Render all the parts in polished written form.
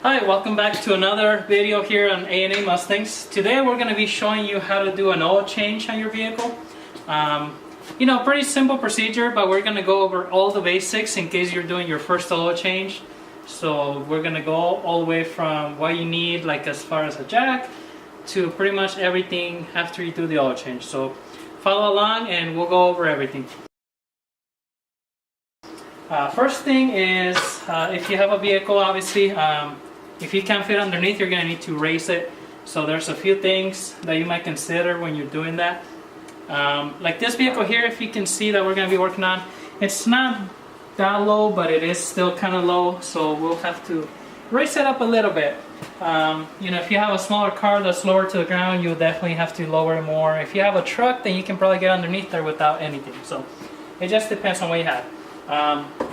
Hi, welcome back to another video here on A&A Mustangs. Today we're going to be showing you how to do an oil change on your vehicle. Pretty simple procedure, but we're going to go over all the basics in case you're doing your first oil change. So we're going to go all the way from what you need, like as far as a jack, to pretty much everything after you do the oil change. So follow along and we'll go over everything. First thing is, if you have a vehicle, obviously, if you can't fit underneath, you're going to need to raise it. So there's a few things that you might consider when you're doing that. Like this vehicle here, if you can see that we're going to be working on, it's not that low, but it is still kind of low. So we'll have to raise it up a little bit. If you have a smaller car that's lower to the ground, you'll definitely have to lower it more. If you have a truck, then you can probably get underneath there without anything. So it just depends on what you have.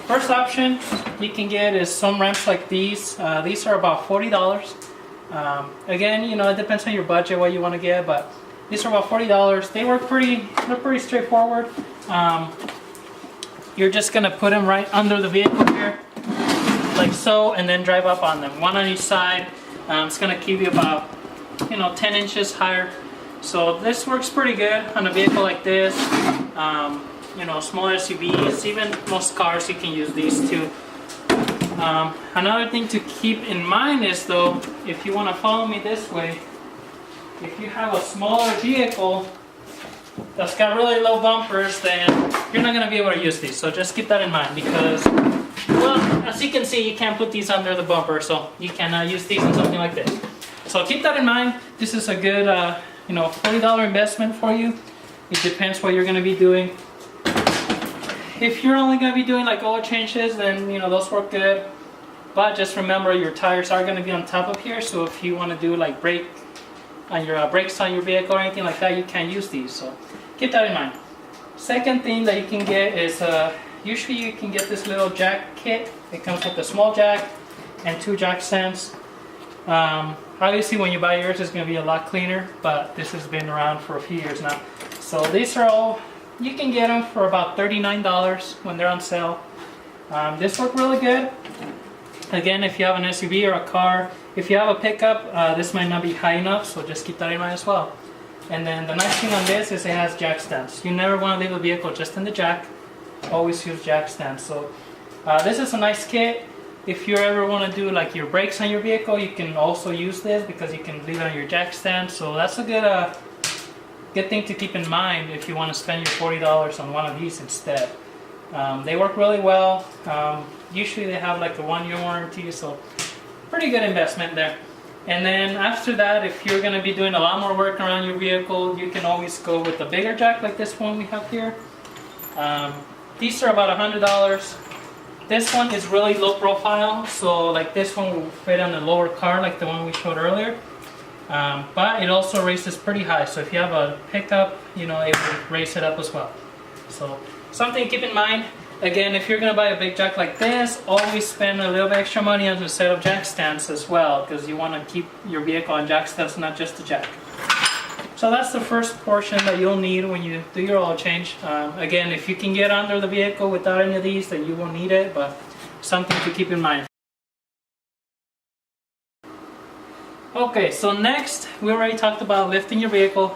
First option you can get is some ramps like these. These are about $40. Again, it depends on your budget what you want to get, but these are about $40. They work they're pretty straightforward. You're just gonna put them right under the vehicle here, like so, and then drive up on them, one on each side. It's gonna keep you about 10 inches higher. So this works pretty good on a vehicle like this. Small SUVs, even most cars, you can use these too. Another thing to keep in mind is, though, if you want to follow me this way, if you have a smaller vehicle that's got really low bumpers, then you're not going to be able to use these. So just keep that in mind because, well, as you can see, you can't put these under the bumper, so you cannot use these in something like this. So keep that in mind. This is a good, $40 investment for you. It depends what you're going to be doing. If you're only going to be doing like oil changes, then those work good. But just remember, your tires are going to be on top of here. So if you want to do like brakes on your vehicle or anything like that, you can't use these. So keep that in mind. Second thing that you can get is usually you can get this little jack kit. It comes with a small jack and 2 jack stands. Obviously, when you buy yours, it's going to be a lot cleaner. But this has been around for a few years now. So these are all. You can get them for about $39 when they're on sale. This works really good. Again, if you have an SUV or a car, if you have a pickup, this might not be high enough, so just keep that in mind as well. And then the nice thing on this is it has jack stands. You never want to leave the vehicle just in the jack. Always use jack stands. So this is a nice kit. If you ever want to do like your brakes on your vehicle, you can also use this because you can leave it on your jack stand. So that's a good thing to keep in mind if you want to spend your $40 on one of these instead. They work really well. Usually they have like a 1-year warranty, so pretty good investment there. And then after that, if you're going to be doing a lot more work around your vehicle, you can always go with a bigger jack like this one we have here. These are about $100. This one is really low profile, so like this one will fit on the lower car like the one we showed earlier. But it also raises pretty high, so if you have a pickup, it will raise it up as well. So something to keep in mind. Again, if you're going to buy a big jack like this, always spend a little bit extra money on a set of jack stands as well, because you want to keep your vehicle on jack stands, not just the jack. So that's the first portion that you'll need when you do your oil change. Again, if you can get under the vehicle without any of these, then you won't need it, but something to keep in mind. Okay, so next, we already talked about lifting your vehicle.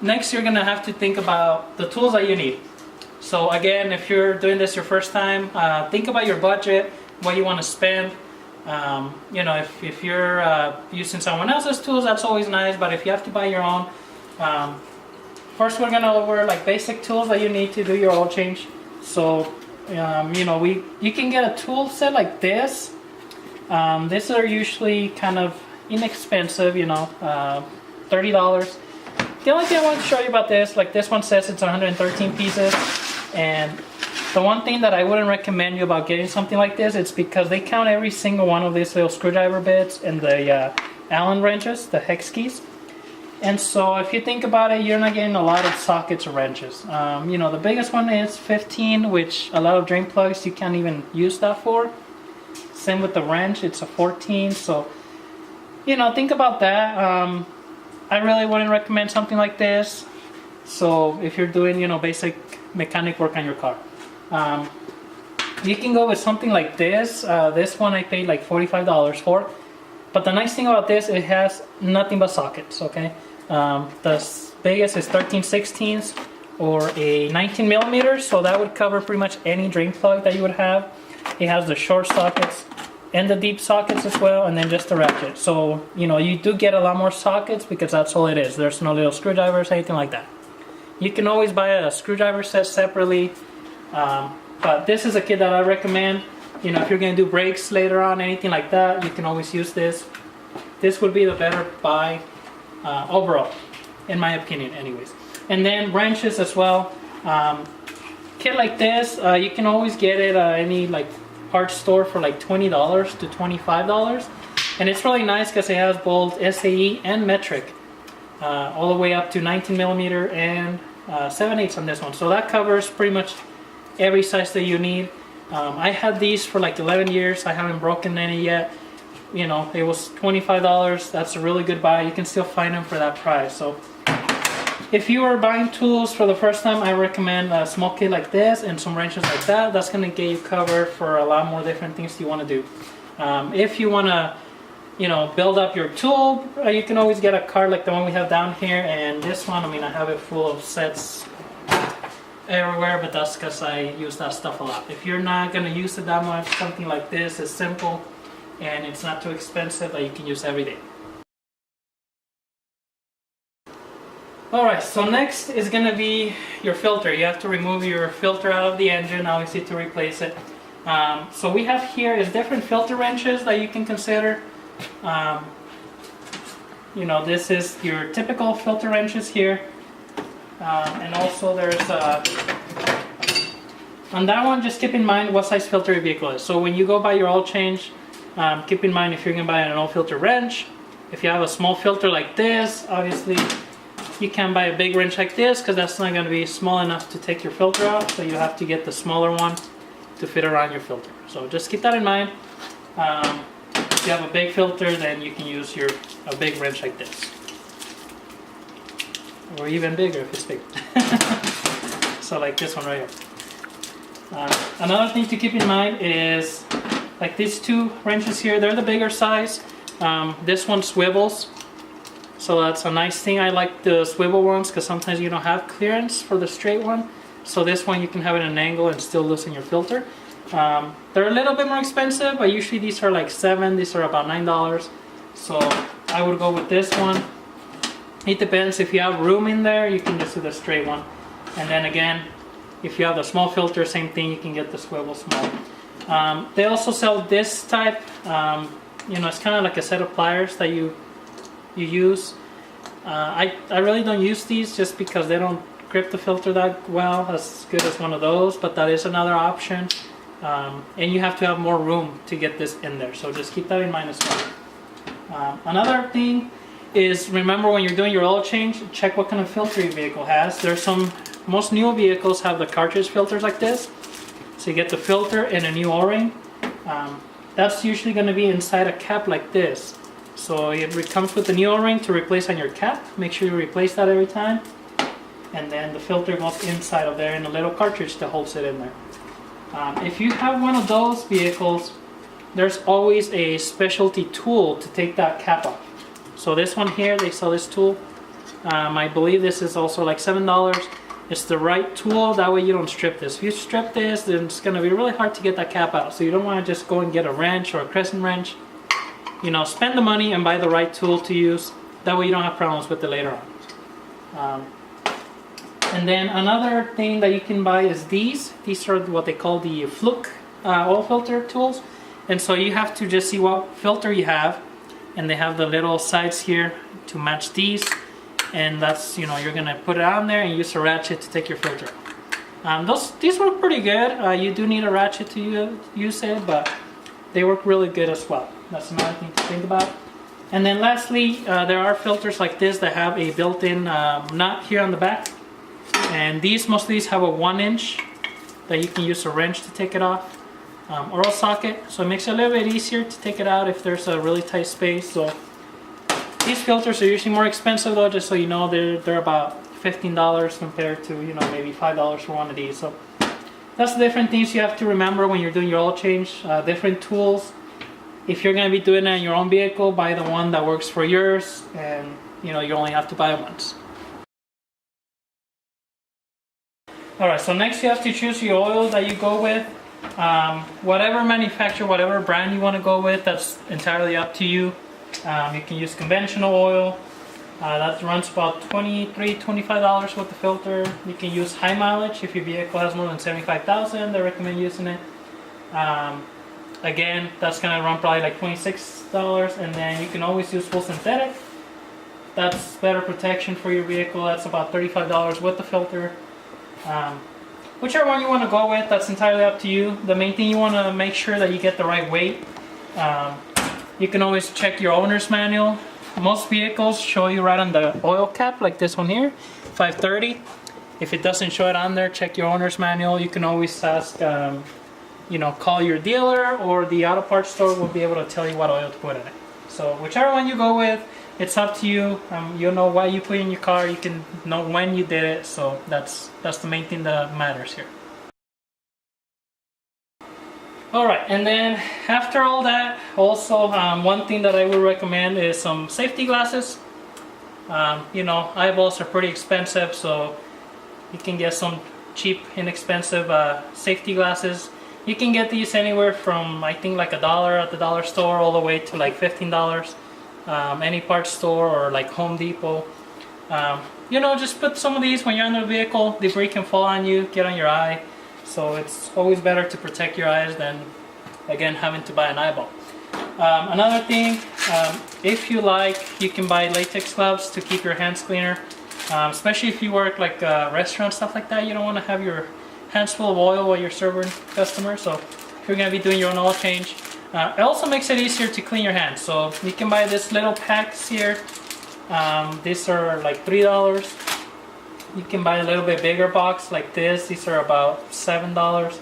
Next, you're going to have to think about the tools that you need. So again, if you're doing this your first time, think about your budget, what you want to spend. If you're using someone else's tools, that's always nice, but if you have to buy your own, first we're going to go over like basic tools that you need to do your oil change. So, you can get a tool set like this. These are usually kind of inexpensive, $30. The only thing I want to show you about this, like this one says it's 113 pieces, and the one thing that I wouldn't recommend you about getting something like this, it's because they count every single one of these little screwdriver bits and the Allen wrenches, the hex keys. And so if you think about it, you're not getting a lot of sockets or wrenches. The biggest one is 15, which a lot of drain plugs you can't even use that for. Same with the wrench, it's a 14, so think about that. I really wouldn't recommend something like this. So if you're doing, basic mechanic work on your car, you can go with something like this. This one I paid like $45 for. But the nice thing about this, it has nothing but sockets, okay? The biggest is 13/16 or a 19 millimeters, so that would cover pretty much any drain plug that you would have. It has the short sockets and the deep sockets as well, and then just the ratchet. So, you know, you do get a lot more sockets because that's all it is. There's no little screwdrivers, anything like that. You can always buy a screwdriver set separately, but this is a kit that I recommend. You know, if you're going to do brakes later on, anything like that, you can always use this. This would be the better buy overall, in my opinion anyways. And then wrenches as well. Kit like this, you can always get it at any like parts store for like $20 to $25, and it's really nice because it has both SAE and metric, all the way up to 19 millimeter and 7/8 on this one. So that covers pretty much every size that you need. I had these for like 11 years. I haven't broken any yet. You know, it was $25. That's a really good buy. You can still find them for that price. So if you are buying tools for the first time, I recommend a small kit like this and some wrenches like that. That's going to get you covered for a lot more different things you want to do. If you want to, you know, build up your tool, you can always get a cart like the one we have down here. And this one, I mean, I have it full of sets everywhere, but that's because I use that stuff a lot. If you're not going to use it that much, something like this is simple and it's not too expensive that you can use every day. Alright, so next is going to be your filter. You have to remove your filter out of the engine, obviously, to replace it. So we have here is different filter wrenches that you can consider. You know, this is your typical filter wrenches here. And also there's, on that one, just keep in mind what size filter your vehicle is. So when you go buy your oil change, keep in mind if you're going to buy an oil filter wrench. If you have a small filter like this, obviously you can't buy a big wrench like this because that's not going to be small enough to take your filter out. So you have to get the smaller one to fit around your filter. So just keep that in mind. If you have a big filter, then you can use a big wrench like this. Or even bigger if it's big. So like this one right here. Another thing to keep in mind is like these two wrenches here, they're the bigger size. This one swivels. So that's a nice thing. I like the swivel ones because sometimes you don't have clearance for the straight one. So this one you can have it at an angle and still loosen your filter. They're a little bit more expensive, but usually these are like $7, these are about $9. So I would go with this one. It depends. If you have room in there, you can just do the straight one. And then again, if you have the small filter, same thing, you can get the swivel small. They also sell this type. You know, it's kind of like a set of pliers that you use. I really don't use these just because they don't grip the filter that well, as good as one of those, but that is another option. And you have to have more room to get this in there, so just keep that in mind as well. Another thing is, remember when you're doing your oil change, check what kind of filter your vehicle has. Most new vehicles have the cartridge filters like this. So you get the filter and a new O-ring. That's usually going to be inside a cap like this. So it comes with the new O-ring to replace on your cap. Make sure you replace that every time. And then the filter goes inside of there in a little cartridge that holds it in there. If you have one of those vehicles, there's always a specialty tool to take that cap off. So this one here, they sell this tool. I believe this is also like $7. It's the right tool, that way you don't strip this. If you strip this, then it's going to be really hard to get that cap out. So you don't want to just go and get a wrench or a crescent wrench. You know, spend the money and buy the right tool to use. That way you don't have problems with it later on. And then another thing that you can buy is these. These are what they call the Fluke oil filter tools. And so you have to just see what filter you have. And they have the little sides here to match these. And that's, you know, you're going to put it on there and use a ratchet to take your filter out. These work pretty good. You do need a ratchet to use it, but they work really good as well. That's another thing to think about. And then lastly, there are filters like this that have a built-in nut here on the back. And most of these have a 1-inch that you can use a wrench to take it off, or a socket. So it makes it a little bit easier to take it out if there's a really tight space. So these filters are usually more expensive though, just so you know, they're about $15 compared to, you know, maybe $5 for one of these. So that's the different things you have to remember when you're doing your oil change. Different tools if you're going to be doing it in your own vehicle, buy the one that works for yours, and you only have to buy it once. Alright, so next you have to choose your oil that you go with. Whatever manufacturer, whatever brand you want to go with, that's entirely up to you. You can use conventional oil. That runs about $23–25 with the filter. You can use high mileage if your vehicle has more than 75,000. They recommend using it. Again, that's going to run probably like $26, and then you can always use full synthetic. That's better protection for your vehicle. That's about $35 with the filter. Whichever one you want to go with, that's entirely up to you. The main thing, you want to make sure that you get the right weight. You can always check your owner's manual. Most vehicles show you right on the oil cap, like this one here, 530. If it doesn't show it on there, check your owner's manual. You can always ask, call your dealer, or the auto parts store will be able to tell you what oil to put in it. So whichever one you go with, it's up to you. You'll know what you put in your car. You can know when you did it. So that's the main thing that matters here. Alright, and then after all that, also one thing that I would recommend is some safety glasses. Eyeballs are pretty expensive, so you can get some cheap, inexpensive safety glasses. You can get these anywhere from, I think, like $1 at the dollar store all the way to like $15. Any parts store or like Home Depot. Just put some of these when you're on the vehicle. Debris can fall on you, get on your eye. So it's always better to protect your eyes than, again, having to buy an eyeball. Another thing, if you like, you can buy latex gloves to keep your hands cleaner. Especially if you work like restaurants, stuff like that. You don't want to have your hands full of oil while you're serving customers. So if you're going to be doing your own oil change, it also makes it easier to clean your hands. So you can buy this little packs here. These are like $3. You can buy a little bit bigger box like this. These are about $7.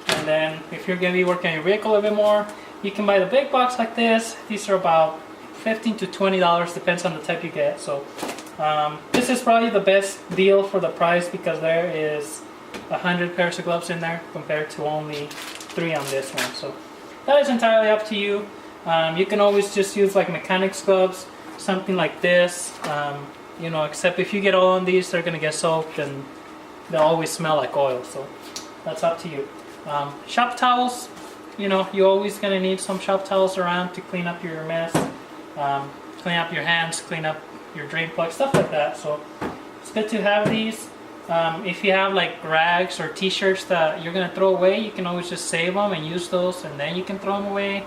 And then if you're going to be working on your vehicle a bit more, you can buy the big box like this. These are about $15–20, depends on the type you get. So this is probably the best deal for the price, because there is 100 pairs of gloves in there compared to only 3 on this one. So that is entirely up to you. You can always just use like mechanics gloves, something like this. Except if you get oil on these, they're going to get soaked and they'll always smell like oil. So that's up to you. Shop towels, you're always going to need some shop towels around to clean up your mess, clean up your hands, clean up your drain plug, stuff like that. So it's good to have these. If you have like rags or t-shirts that you're going to throw away, you can always just save them and use those, and then you can throw them away.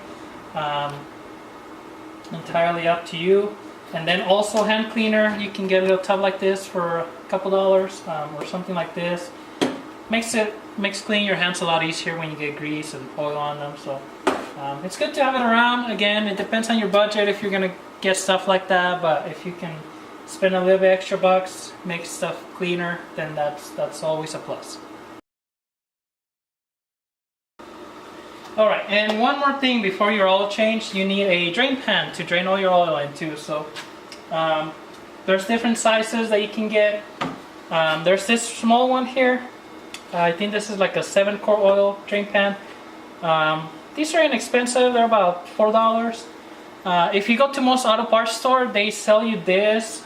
Entirely up to you. And then also hand cleaner, you can get a little tub like this for a couple dollars, or something like this. Makes cleaning your hands a lot easier when you get grease and oil on them. So it's good to have it around. Again, it depends on your budget if you're going to get stuff like that, but if you can spend a little bit extra bucks, make stuff cleaner, then that's always a plus. Alright, and one more thing before your oil change, you need a drain pan to drain all your oil into. So there's different sizes that you can get. There's this small one here. I think this is like a 7-quart oil drain pan. These are inexpensive, they're about $4. If you go to most auto parts store, they sell you this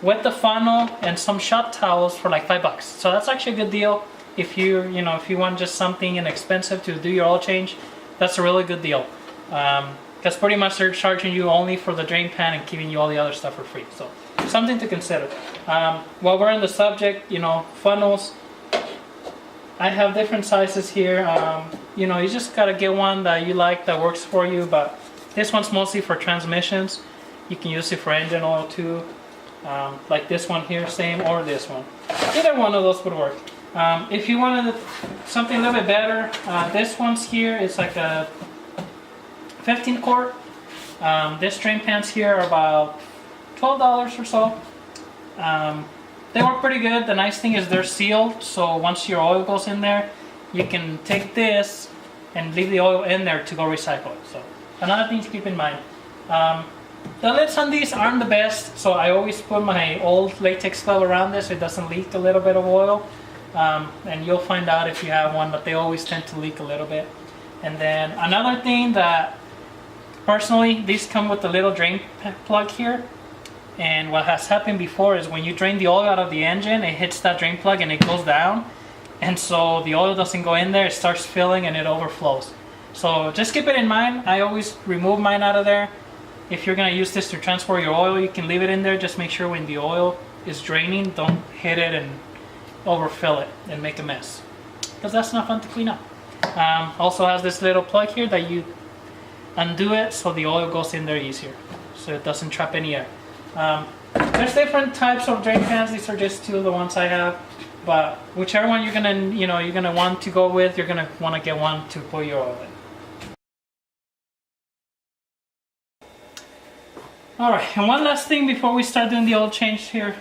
with the funnel and some shop towels for like $5. So that's actually a good deal. If you want just something inexpensive to do your oil change, that's a really good deal. Because pretty much they're charging you only for the drain pan and giving you all the other stuff for free. So something to consider. While we're on the subject, funnels, I have different sizes here. You just gotta get one that you like, that works for you. But this one's mostly for transmissions. You can use it for engine oil too. Like this one here, same, or this one. Either one of those would work. If you wanted something a little bit better, this one's here is like a 15-quart. This drain pans here are about $12 or so. They work pretty good. The nice thing is they're sealed, so once your oil goes in there, you can take this and leave the oil in there to go recycle it. So another thing to keep in mind. The lids on these aren't the best, so I always put my old latex glove around this so it doesn't leak a little bit of oil. And you'll find out if you have one, but they always tend to leak a little bit. And then another thing that Personally, these come with a little drain plug here. And what has happened before is when you drain the oil out of the engine, it hits that drain plug and it goes down. And so the oil doesn't go in there, it starts filling and it overflows. So just keep it in mind. I always remove mine out of there. If you're gonna use this to transport your oil, you can leave it in there. Just make sure when the oil is draining, don't hit it and overfill it and make a mess, because that's not fun to clean up. Also has this little plug here that you undo it so the oil goes in there easier, so it doesn't trap any air. There's different types of drain pans. These are just two of the ones I have, but whichever one you're gonna want to go with, you're gonna want to get one to put your oil in. Alright, and one last thing before we start doing the oil change here.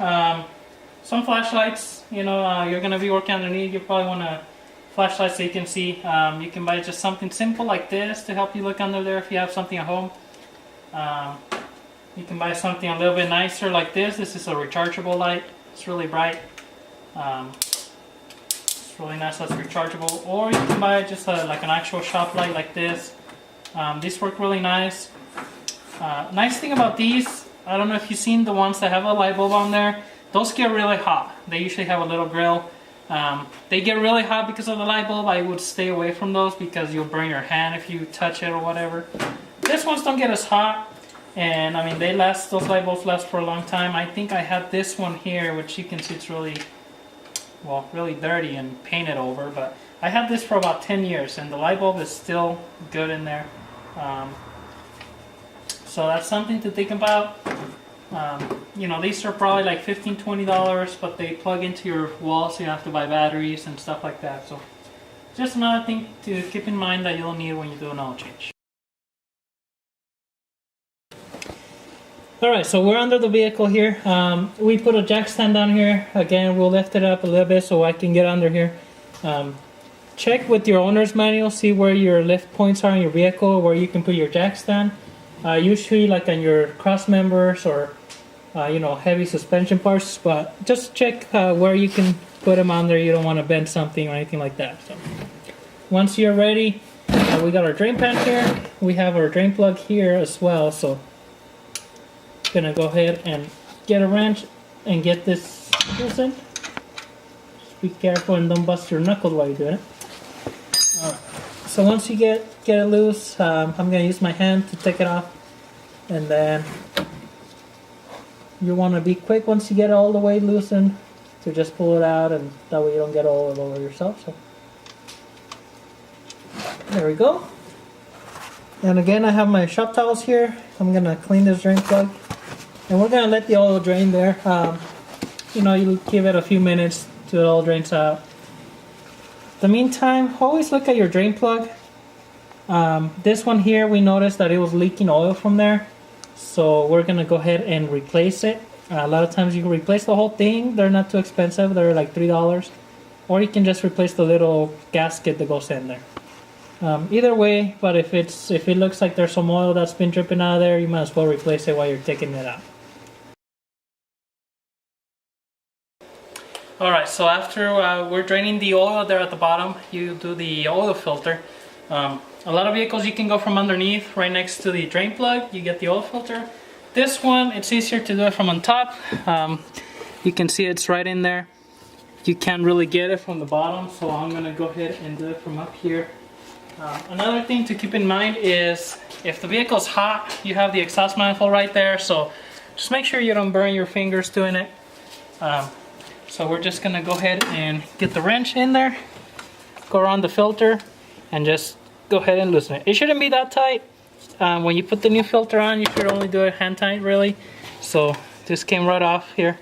Some flashlights, you're going to be working underneath. You probably want a flashlight so you can see. You can buy just something simple like this to help you look under there if you have something at home. You can buy something a little bit nicer like this. This is a rechargeable light. It's really bright. It's really nice that's rechargeable. Or you can buy just like an actual shop light like this. These work really nice. Nice thing about these, I don't know if you've seen the ones that have a light bulb on there. Those get really hot. They usually have a little grill. They get really hot because of the light bulb. I would stay away from those because you'll burn your hand if you touch it or whatever. These ones don't get as hot, and I mean they last. Those light bulbs last for a long time. I think I had this one here, which you can see it's really dirty and painted over. But I had this for about 10 years, and the light bulb is still good in there. So that's something to think about. These are probably like $15, $20, but they plug into your wall, so you have to buy batteries and stuff like that. So just another thing to keep in mind that you'll need when you do an oil change. Alright, so we're under the vehicle here. We put a jack stand down here. Again, we'll lift it up a little bit so I can get under here. Check with your owner's manual, see where your lift points are in your vehicle, where you can put your jack stand. Usually like on your cross members or heavy suspension parts, but just check where you can put them on there. You don't want to bend something or anything like that. So once you're ready, we got our drain pan here. We have our drain plug here as well, so gonna go ahead and get a wrench and get this loosened. Just be careful and don't bust your knuckles while you're doing it. Alright. So once you get it loose, I'm going to use my hand to take it off, and then you want to be quick once you get it all the way loosened to just pull it out, and that way you don't get all over yourself. So there we go. And again, I have my shop towels here. I'm going to clean this drain plug, and we're going to let the oil drain there. You give it a few minutes till it all drains out. In the meantime, always look at your drain plug. This one here, we noticed that it was leaking oil from there, so we're gonna go ahead and replace it. A lot of times you can replace the whole thing. They're not too expensive. They're like $3, or you can just replace the little gasket that goes in there. Either way, but if it looks like there's some oil that's been dripping out of there, you might as well replace it while you're taking it out. Alright, so after we're draining the oil there at the bottom, you do the oil filter. A lot of vehicles you can go from underneath, right next to the drain plug, you get the oil filter. This one, it's easier to do it from on top. You can see it's right in there. You can't really get it from the bottom, so I'm going to go ahead and do it from up here. Another thing to keep in mind is if the vehicle's hot, you have the exhaust manifold right there, so just make sure you don't burn your fingers doing it. So we're just going to go ahead and get the wrench in there, go around the filter, and just go ahead and loosen it. It shouldn't be that tight. When you put the new filter on, you should only do it hand tight really. So this came right off here.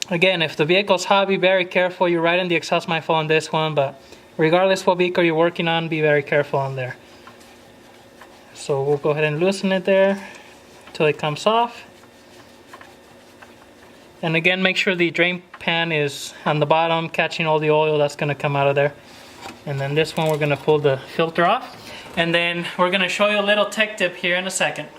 Again, if the vehicle's hot, be very careful. You're right in the exhaust manifold on this one, but regardless what vehicle you're working on, be very careful on there. So we'll go ahead and loosen it there until it comes off. And again, make sure the drain pan is on the bottom, catching all the oil that's going to come out of there. And then this one, we're going to pull the filter off. And then we're going to show you a little tech tip here in a second.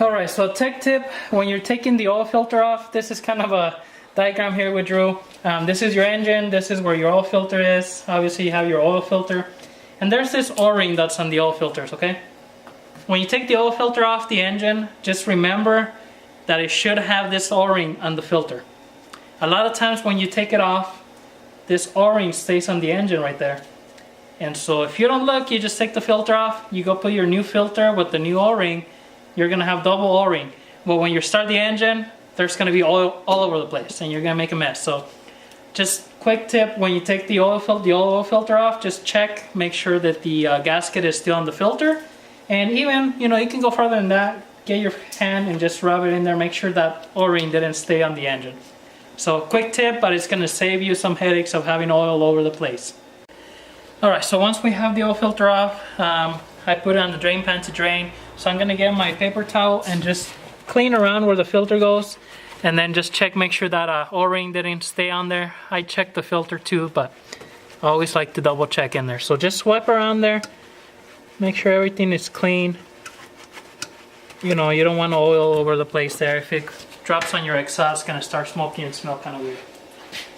Alright, so tech tip, when you're taking the oil filter off, this is kind of a diagram here we drew. This is your engine, this is where your oil filter is. Obviously you have your oil filter. And there's this O-ring that's on the oil filters, okay? When you take the oil filter off the engine, just remember that it should have this O-ring on the filter. A lot of times when you take it off, this O-ring stays on the engine right there. And so if you don't look, you just take the filter off, you go put your new filter with the new O-ring, you're gonna have double O-ring. But when you start the engine, there's gonna be oil all over the place and you're gonna make a mess. So just quick tip, when you take the oil filter off, just check, make sure that the gasket is still on the filter. And even, you know, you can go further than that, get your hand and just rub it in there, make sure that O-ring didn't stay on the engine. So quick tip, but it's gonna save you some headaches of having oil all over the place. Alright, so once we have the oil filter off, I put it on the drain pan to drain. So I'm gonna get my paper towel and just clean around where the filter goes, and then just check, make sure that O-ring didn't stay on there. I checked the filter too, but I always like to double check in there. So just swipe around there, make sure everything is clean. You know, you don't want oil over the place there. If it drops on your exhaust, it's gonna start smoking and smell kind of weird.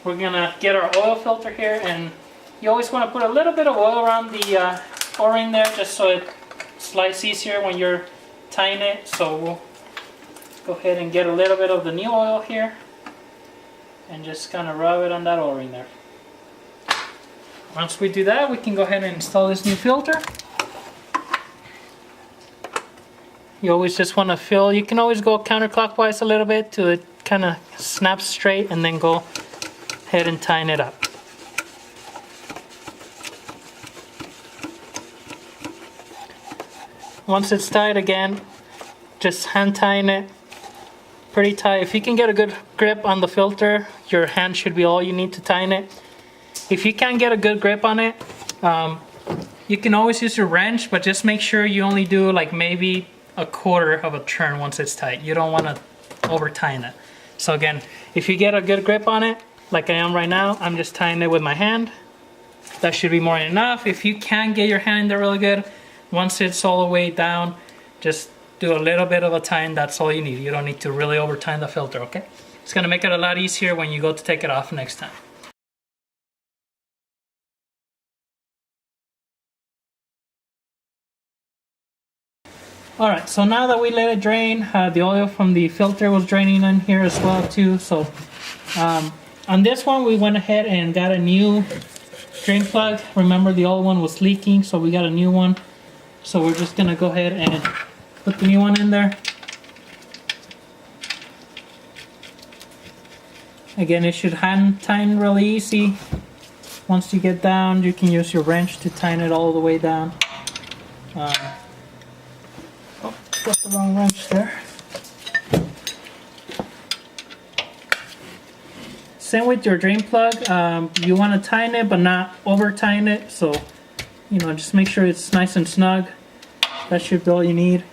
We're gonna get our oil filter here, and you always want to put a little bit of oil around the O-ring there, just so it slides easier when you're tying it. So we'll go ahead and get a little bit of the new oil here and just kind of rub it on that O-ring there. Once we do that, we can go ahead and install this new filter. You always just want to fill, you can always go counterclockwise a little bit till it kind of snaps straight, and then go ahead and tighten it up. Once it's tight again, just hand tying it pretty tight. If you can get a good grip on the filter, your hand should be all you need to tighten it. If you can't get a good grip on it, you can always use your wrench, but just make sure you only do like maybe a quarter of a turn once it's tight. You don't want to over tighten it. So again, if you get a good grip on it, like I am right now, I'm just tying it with my hand. That should be more than enough. If you can't get your hand in there really good, once it's all the way down, just do a little bit of a time. That's all you need. You don't need to really over time the filter, okay? It's gonna make it a lot easier when you go to take it off next time. Alright, so now that we let it drain, the oil from the filter was draining in here as well too. So on this one, we went ahead and got a new drain plug. Remember, the old one was leaking, so we got a new one. So we're just gonna go ahead and put the new one in there. Again, it should hand tighten really easy. Once you get down, you can use your wrench to tighten it all the way down. Oh, got the wrong wrench there. Same with your drain plug. You want to tighten it, but not over tighten it. So, you know, just make sure it's nice and snug. That should be all you need.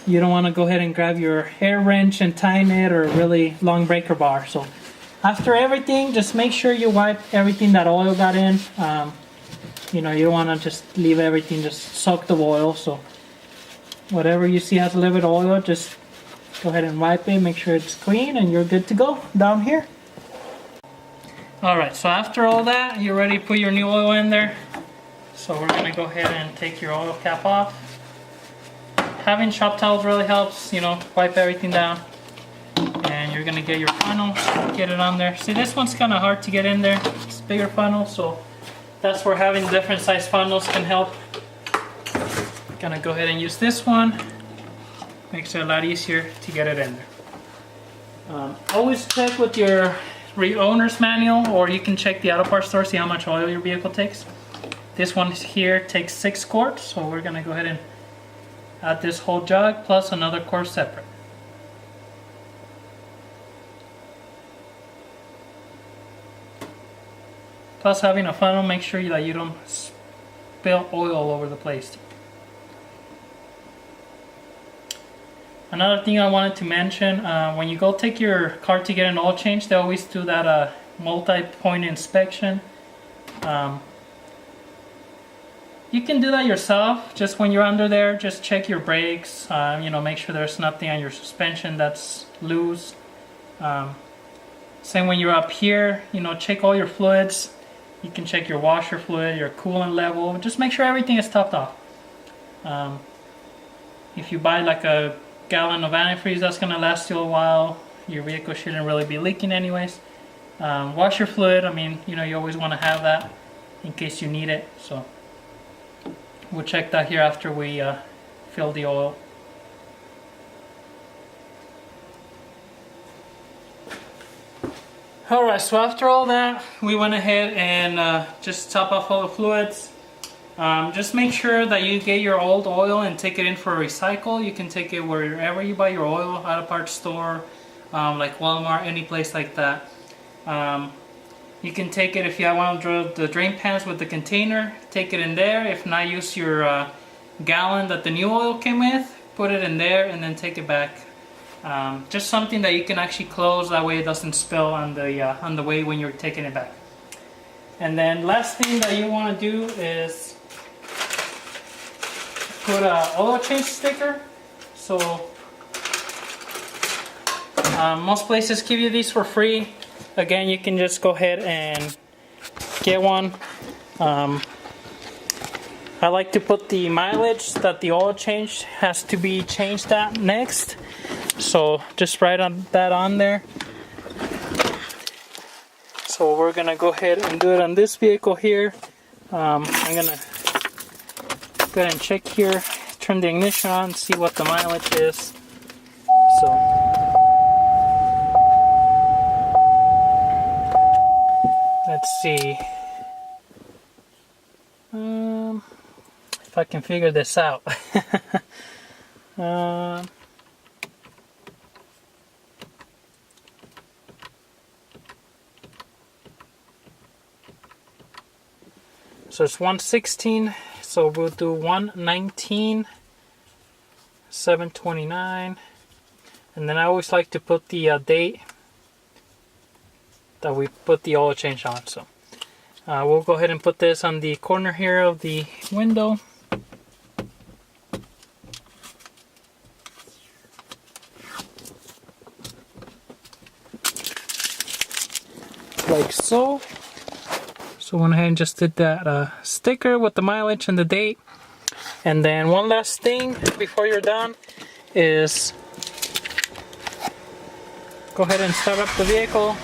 You don't want to go ahead and grab your hair wrench and tighten it, or a really long breaker bar. So after everything, just make sure you wipe everything that oil got in. You know, you don't want to just leave everything just soaked with oil. So whatever you see has a little bit of oil, just go ahead and wipe it, make sure it's clean, and you're good to go down here. Alright, so after all that, you're ready to put your new oil in there. So we're going to go ahead and take your oil cap off. Having shop towels really helps, you know, wipe everything down. And you're going to get your funnel, get it on there. See, this one's kind of hard to get in there. It's a bigger funnel, so that's where having different size funnels can help. Gonna go ahead and use this one. Makes it a lot easier to get it in there. Always check with your owner's manual, or you can check the auto parts store, see how much oil your vehicle takes. This one here takes 6 quarts, so we're gonna go ahead and add this whole jug plus another quart separate. Plus, having a funnel, make sure that you don't spill oil all over the place. Another thing I wanted to mention, when you go take your car to get an oil change, they always do that multi-point inspection. You can do that yourself. Just when you're under there, just check your brakes. You know, make sure there's nothing on your suspension that's loose. Same when you're up here. You know, check all your fluids. You can check your washer fluid, your coolant level. Just make sure everything is topped off. If you buy like a gallon of antifreeze, that's gonna last you a while. Your vehicle shouldn't really be leaking anyways. Washer fluid, I mean, you know, you always want to have that in case you need it. So we'll check that here after we fill the oil. Alright, so after all that, we went ahead and just top off all the fluids. Just make sure that you get your old oil and take it in for a recycle. You can take it wherever you buy your oil, at a parts store, like Walmart, any place like that. You can take it if you want to drill the drain pans with the container, take it in there. If not, use your gallon that the new oil came with, put it in there and then take it back. Just something that you can actually close, that way it doesn't spill on the way when you're taking it back. And then last thing that you want to do is put a oil change sticker. So most places give you these for free. Again, you can just go ahead and get one. I like to put the mileage that the oil change has to be changed at next. So just write that on there. So we're gonna go ahead and do it on this vehicle here. I'm gonna go ahead and check here, turn the ignition on, see what the mileage is. So let's see if I can figure this out. So it's 116, so we'll do 119, 729, and then I always like to put the date that we put the oil change on. So we'll go ahead and put this on the corner here of the window. Like so. So went ahead and just did that sticker with the mileage and the date. And then one last thing before you're done is go ahead and start up the vehicle.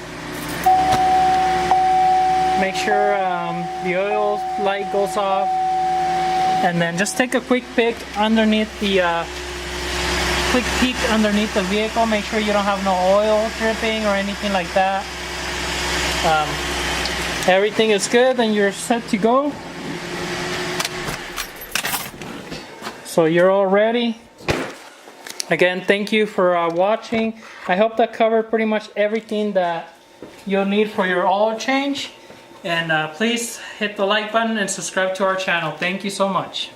Make sure the oil light goes off, and then just take a quick peek underneath the vehicle. Make sure you don't have no oil dripping or anything like that. Everything is good and you're set to go. So you're all ready. Again, thank you for watching. I hope that covered pretty much everything that you'll need for your oil change. And please hit the like button and subscribe to our channel. Thank you so much.